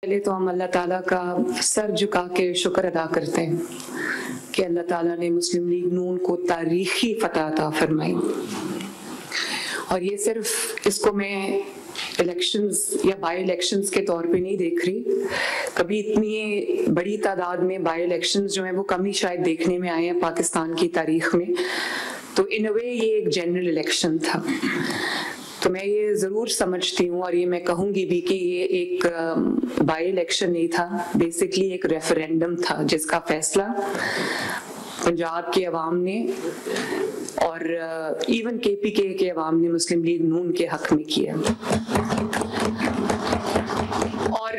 पहले तो हम अल्लाह ताला का सर झुका के शुक्र अदा करते हैं कि अल्लाह ताला ने मुस्लिम लीग नून को तारीखी फतह अता फरमाई। और ये सिर्फ इसको मैं इलेक्शंस या बाई इलेक्शंस के तौर पे नहीं देख रही, कभी इतनी बड़ी तादाद में बाई इलेक्शंस जो हैं वो कम ही शायद देखने में आए हैं पाकिस्तान की तारीख में। तो इन अ वे ये एक जनरल इलेक्शन था। तो मैं ये ज़रूर समझती हूँ और ये मैं कहूँगी भी कि ये एक बाई इलेक्शन नहीं था, बेसिकली एक रेफरेंडम था जिसका फैसला पंजाब के अवाम ने और इवन KPK के अवाम ने मुस्लिम लीग नून के हक में किया। और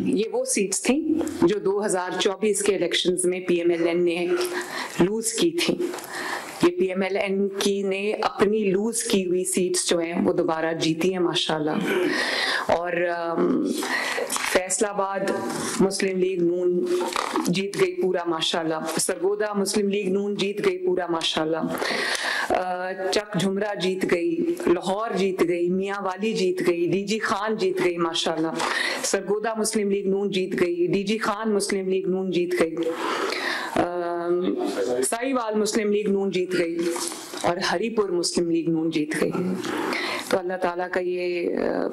ये वो सीट्स थी जो 2024 के इलेक्शंस में PMLN ने लूज की थी। ये PMLN की ने अपनी लूज की हुई सीट्स जो हैं वो दोबारा जीती हैं माशाल्लाह। और फैसलाबाद मुस्लिम लीग नून जीत गई पूरा माशाल्लाह, सरगोदा मुस्लिम लीग नून जीत गई पूरा माशाल्लाह, चक झुमरा जीत गई, लाहौर जीत गई, मियाँ वाली जीत गई, DG खान जीत गई माशाल्लाह, सरगोदा मुस्लिम लीग नून जीत गई, DG खान मुस्लिम लीग नून जीत गई, साहिवाल मुस्लिम लीग नून जीत गई और हरीपुर मुस्लिम लीग नून जीत गई। तो अल्लाह ताला का ये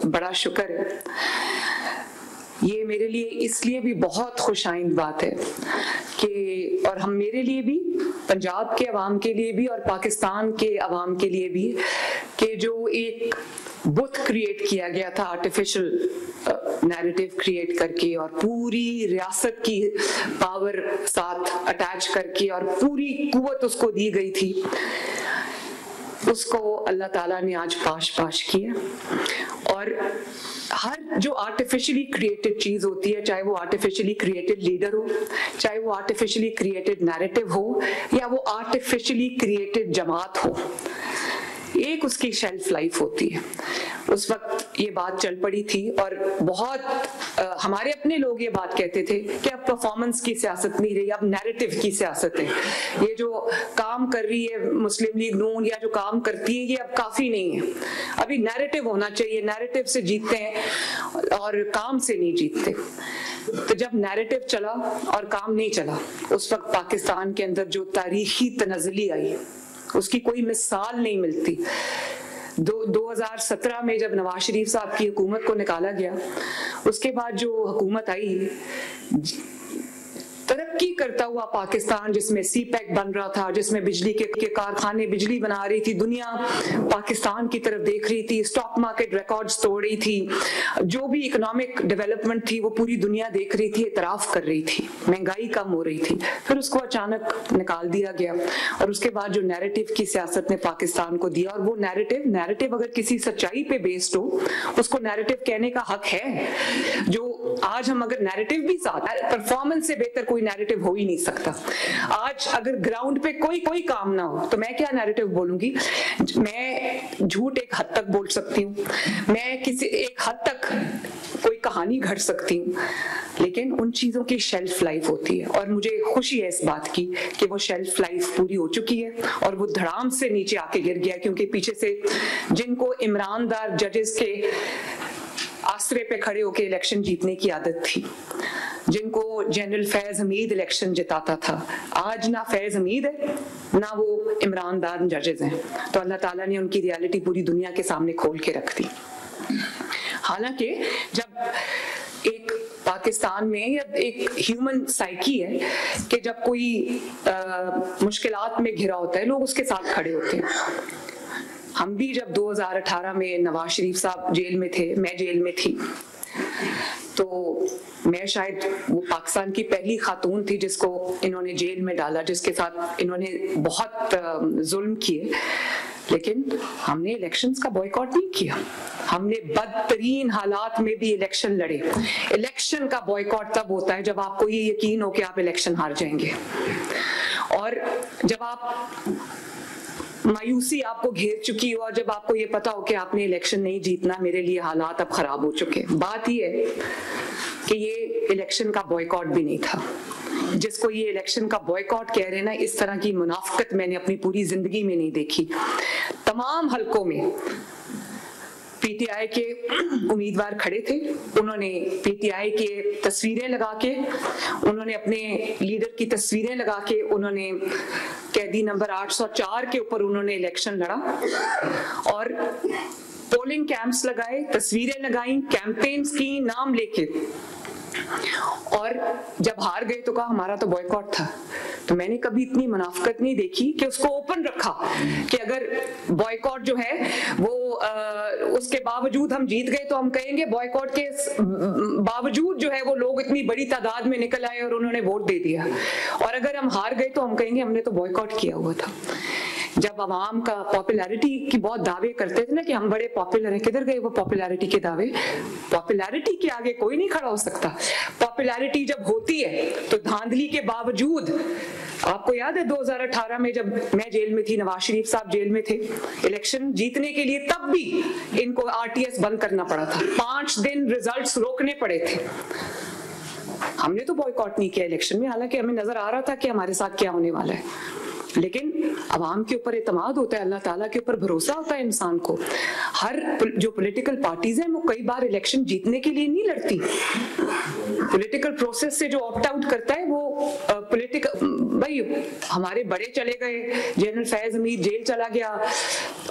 बड़ा शुक्र है। ये मेरे लिए इसलिए भी बहुत खुशाइंद बात है कि और हम मेरे लिए भी, पंजाब के अवाम के लिए भी और पाकिस्तान के अवाम के लिए भी, कि जो एक बुत क्रिएट किया गया था आर्टिफिशियल नैरेटिव क्रिएट करके और पूरी रियासत की पावर साथ अटैच करके और पूरी कुव्वत उसको दी गई थी, उसको अल्लाह ताला ने आज पाश किया। और हर जो आर्टिफिशियली क्रिएटेड चीज होती है, चाहे वो आर्टिफिशियली क्रिएटेड लीडर हो, चाहे वो आर्टिफिशियली क्रिएटेड नैरेटिव हो या वो आर्टिफिशियली क्रिएटेड जमात हो, एक उसकी शेल्फ लाइफ होती है। उस वक्त ये बात चल पड़ी थी और बहुत हमारे अपने लोग ये बात कहते थे कि अब परफॉर्मेंस की सियासत नहीं रही, अब नैरेटिव की सियासत है। ये जो काम कर रही है मुस्लिम लीग नून या जो काम करती है ये अब काफी नहीं है, अभी नैरेटिव होना चाहिए, नैरेटिव से जीतते हैं और काम से नहीं जीतते। तो जब नैरेटिव चला और काम नहीं चला, उस वक्त पाकिस्तान के अंदर जो तारीखी तनज़्ज़ुली आई उसकी कोई मिसाल नहीं मिलती। 2017 में जब नवाज शरीफ साहब की हुकूमत को निकाला गया, उसके बाद जो हुकूमत आई, तरक्की करता हुआ पाकिस्तान जिसमें CPEC बन रहा था, जिसमें बिजली के कारखाने बिजली बना रही थी, दुनिया पाकिस्तान की तरफ देख रही थी, स्टॉक मार्केट रिकॉर्ड्स तोड़ रही थी, जो भी इकोनॉमिक डेवलपमेंट थी वो पूरी दुनिया देख रही थी, इतराफ कर रही थी, महंगाई कम हो रही थी। फिर उसको अचानक निकाल दिया गया और उसके बाद जो नैरेटिव की सियासत ने पाकिस्तान को दिया, और वो नैरेटिव अगर किसी सच्चाई पे बेस्ड हो, उसको नैरेटिव कहने का हक है। जो आज हम अगर नैरेटिव भी साथ, परफॉर्मेंस से बेहतर कोई नैरेटिव हो ही नहीं सकता। आज अगर ग्राउंड पे कोई काम ना हो तो मैं क्या नैरेटिव बोलूंगी? मैं झूठ एक हद तक बोल सकती हूँ, मैं किसी एक हद तक कोई कहानी घड़ सकती हूँ, लेकिन उन चीजों की शेल्फ लाइफ होती है। और मुझे खुशी है इस बात की कि वो शेल्फ लाइफ पूरी हो चुकी है और वो धड़ाम से नीचे आके गिर गया, क्योंकि पीछे से जिनको इमरानदार जजेस के आसरे पे खड़े होके इलेक्शन जीतने की आदत थी, जिनको जनरल फैज हमीद इलेक्शन जिताता था, आज ना फैज हमीद है ना वो इमरानदार जजेस हैं। तो अल्लाह ताला ने उनकी रियलिटी पूरी दुनिया के सामने खोल के रख दी। हालांकि जब एक पाकिस्तान में या एक ह्यूमन साइकी है कि जब कोई मुश्किलात में घिरा होता है, लोग उसके साथ खड़े होते हैं। हम भी जब 2018 में नवाज शरीफ साहब जेल में थे, मैं जेल में थी, तो मैं शायद वो पाकिस्तान की पहली खातून थी जिसको इन्होंने जेल में डाला, जिसके साथ इन्होंने बहुत जुल्म किए, लेकिन हमने इलेक्शंस का बॉयकॉट नहीं किया। हमने बदतरीन हालात में भी इलेक्शन लड़े। इलेक्शन का बॉयकॉट तब होता है जब आपको ये यकीन हो कि आप इलेक्शन हार जाएंगे, और जब आप मायूसी आपको घेर चुकी हो और जब आपको ये पता हो कि आपने इलेक्शन नहीं जीतना, मेरे लिए हालात अब खराब हो चुके हैं। बात ये है कि ये इलेक्शन का बॉयकॉट भी नहीं था। जिसको ये इलेक्शन का बॉयकॉट कह रहे हैं ना, इस तरह की मुनाफिकत मैंने अपनी पूरी जिंदगी में नहीं देखी। तमाम हलकों में पीटीआई के उम्मीदवार खड़े थे, उन्होंने पीटीआई के तस्वीरें लगा के, उन्होंने अपने लीडर की तस्वीरें लगा के, उन्होंने कैदी नंबर 804 के ऊपर उन्होंने इलेक्शन लड़ा और पोलिंग कैंप्स लगाए, तस्वीरें लगाई, कैंपेन्स की, नाम लेके, और जब हार गए तो कहा हमारा तो बॉयकॉट था। तो मैंने कभी इतनी मुनाफिकत नहीं देखी कि उसको ओपन रखा कि अगर बॉयकॉट जो है वो उसके बावजूद हम जीत गए तो हम कहेंगे बॉयकॉट के बावजूद जो है वो लोग इतनी बड़ी तादाद में निकल आए और उन्होंने वोट दे दिया, और अगर हम हार गए तो हम कहेंगे हमने तो बॉयकॉट किया हुआ था। जब अवाम का पॉपुलैरिटी की बहुत दावे करते थे ना कि हम बड़े पॉपुलर हैं, किधर गए वो पॉपुलैरिटी के दावे? पॉपुलैरिटी के आगे कोई नहीं खड़ा हो सकता। पॉपुलैरिटी जब होती है तो धांधली के बावजूद, आपको याद है 2018 में जब मैं जेल में थी, नवाज शरीफ साहब जेल में थे, इलेक्शन जीतने के लिए तब भी इनको आरटीएस बंद करना पड़ा था, 5 दिन रिजल्ट्स रोकने पड़े थे। हमने तो बॉयकॉट नहीं किया इलेक्शन में, हालांकि हमें नजर आ रहा था कि हमारे साथ क्या होने वाला है, लेकिन अवाम के ऊपर एतमाद होता है, अल्लाह ताला के ऊपर भरोसा होता है इंसान को। हर जो पॉलिटिकल पार्टीज हैं वो कई बार इलेक्शन जीतने के लिए नहीं लड़ती, पॉलिटिकल प्रोसेस से जो ऑप्ट आउट करता है वो पॉलिटिकल, भाई हमारे बड़े चले गए, जनरल फैज हमीद जेल चला गया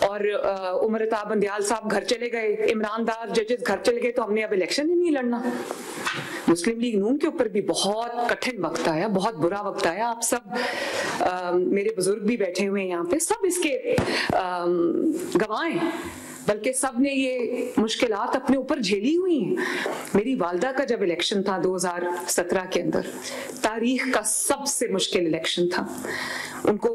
और उमर अताब बंदियाल साहब घर चले गए, इमरान दार जजेस घर चले गए, तो हमने अब इलेक्शन ही नहीं लड़ना। मुस्लिम लीग नून के ऊपर भी बहुत कठिन वक्त आया, बहुत बुरा वक्त आया। आप सब मेरे बुजुर्ग भी बैठे हुए हैं यहाँ पे, सब इसके गवाह हैं, बल्कि सब ने ये मुश्किलात अपने ऊपर झेली हुई हैं। मेरी वालदा का जब इलेक्शन था 2017 के अंदर, तारीख का सबसे मुश्किल इलेक्शन था। उनको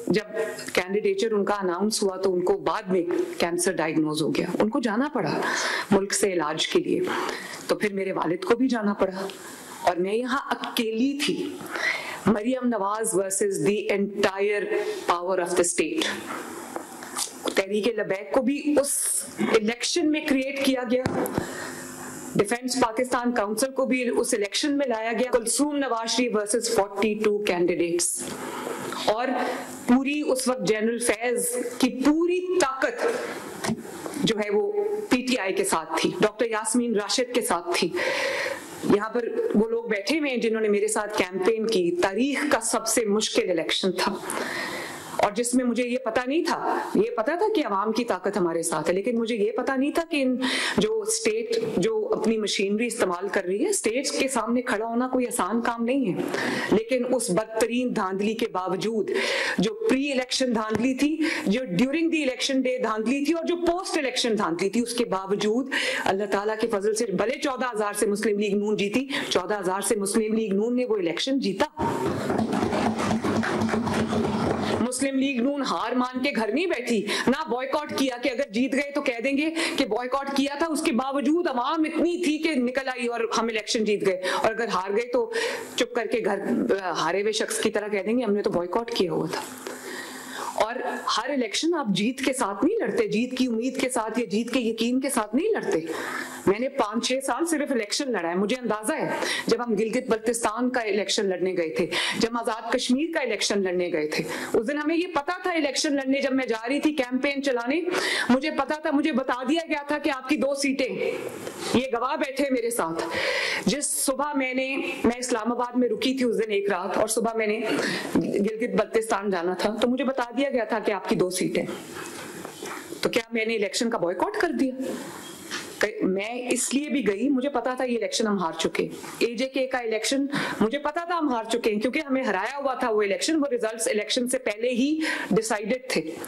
जब कैंडिडेचर उनका अनाउंस हुआ तो उनको बाद में कैंसर डायग्नोज हो गया, उनको जाना पड़ा मुल्क से इलाज के लिए, तो फिर मेरे वालिद को भी जाना पड़ा और मैं यहाँ अकेली थी। Maryam Nawaz versus the entire power of the state. Tehreek Labbaik को भी उस इलेक्शन में क्रिएट किया गया, डिफेंस पाकिस्तान काउंसिल को भी उस इलेक्शन में लाया गया। कुलसूम नवाज शरीफ वर्सेस 42 कैंडिडेट्स, और पूरी उस वक्त जनरल फैज की पूरी ताकत जो है वो पीटीआई के साथ थी, डॉक्टर यास्मीन राशिद के साथ थी। यहाँ पर वो लोग बैठे हुए हैं जिन्होंने मेरे साथ कैंपेन की। तारीख का सबसे मुश्किल इलेक्शन था और जिसमें मुझे ये पता नहीं था, ये पता था कि अवाम की ताकत हमारे साथ है, लेकिन मुझे ये पता नहीं था कि इन जो स्टेट जो अपनी मशीनरी इस्तेमाल कर रही है, स्टेट के सामने खड़ा होना कोई आसान काम नहीं है। लेकिन उस बदतरीन धांधली के बावजूद, जो प्री इलेक्शन धांधली थी, जो ड्यूरिंग द इलेक्शन डे धांधली थी और जो पोस्ट इलेक्शन धांधली थी, उसके बावजूद अल्लाह ताला के फजल से भले 14,000 से मुस्लिम लीग नून जीती, 14,000 से मुस्लिम लीग नून ने वो इलेक्शन जीता। मुस्लिम लीग नून हार मान के घर नहीं बैठी, ना बॉयकॉट किया कि अगर जीत गए तो कह देंगे कि बॉयकॉट किया था, उसके बावजूद अवाम इतनी थी कि निकल आई और हम इलेक्शन जीत गए, और अगर हार गए तो चुप करके घर हारे हुए शख्स की तरह कह देंगे हमने तो बॉयकॉट किया हुआ था। और हर इलेक्शन आप जीत के साथ नहीं लड़ते, जीत की उम्मीद के साथ या जीत के यकीन के साथ नहीं लड़ते। मैंने 5-6 साल सिर्फ इलेक्शन लड़ा है। मुझे अंदाजा है जब हम गिलगित बल्तिस्तान का इलेक्शन लड़ने गए थे, जब आजाद कश्मीर का इलेक्शन लड़ने गए थे, उस दिन हमें ये पता था इलेक्शन लड़ने, जब मैं जा रही थी कैंपेन चलाने, मुझे पता था, मुझे बता दिया गया था कि आपकी 2 सीटें, ये गवाह बैठे मेरे साथ। जिस सुबह मैं इस्लामाबाद में रुकी थी उस दिन एक रात, और सुबह मैंने गिलगित बल्तिस्तान जाना था, तो मुझे बता दिया गया था कि आपकी 2 सीटें। तो क्या मैंने इलेक्शन का बॉयकॉट कर दिया? मैं इसलिए भी गई, मुझे पता था ये इलेक्शन हम हार चुके। एजेके का इलेक्शन मुझे पता था हम हार चुके हैं, क्योंकि हमें हराया हुआ था वो इलेक्शन, वो रिजल्ट्स इलेक्शन से पहले ही डिसाइडेड थे।